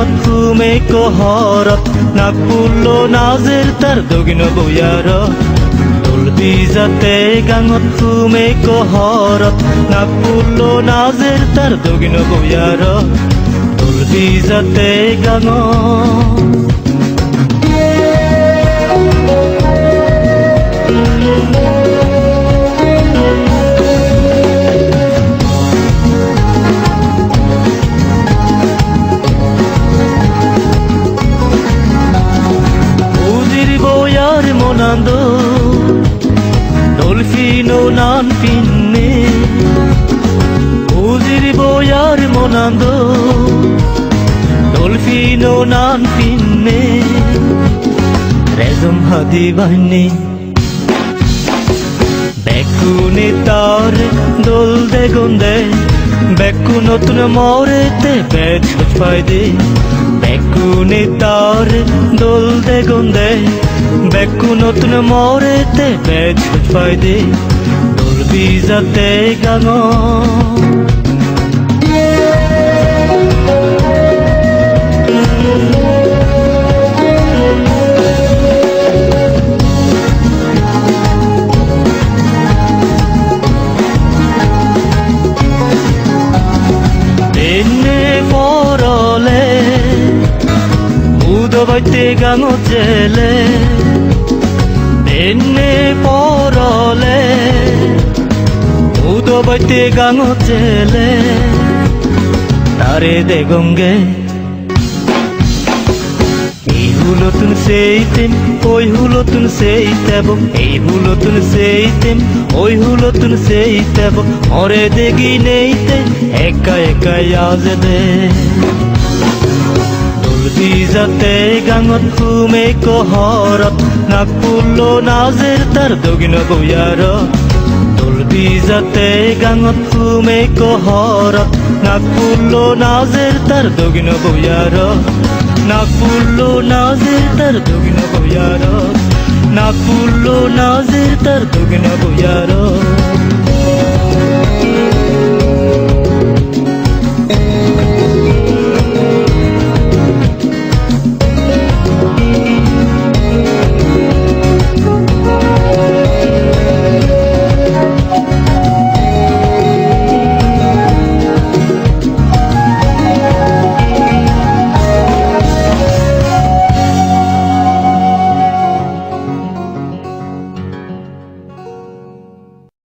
গাঙত ঘুমে কহরত নাগপুল্লো নাজের তার দগিন বয়ার দলবি যাতে গাঙত ঘুমে কহরত নাগপুল্লো নাজের তার দগিন বয়ার দলবি যাতে গাঙ monando Dolfino nan pinne Uziri boyar monando Dolfino nan pinne Rezum hadi bahni Bekuni tar dol de gonde Bekku notun morete bed soj payde Bekuni tar dol de gonde Bekku notun morete bed soj payde Dolbi jate gaঙ Udobate gaঙ jele Benne porole Udobate gaঙ jele Tare de gonge Ei hulotun seitem Oi hulotun seitebo Ei hulotun seitem Oi hulotun seitebo Ore de gineite Eka eka yazede Dolbi jate gaঙত ঘুমে কহরত নাগপুল্লো নাজের তার দগিন বয়ার দলবি যাতে গাঙত ঘুমে কহরত নাগপুল্লো নাজের তার দগিন বয়ার নাগপুল্লো নাজের তার দগিন বয়ার নাগপুল্লো নাজের তার দগিন বয়ার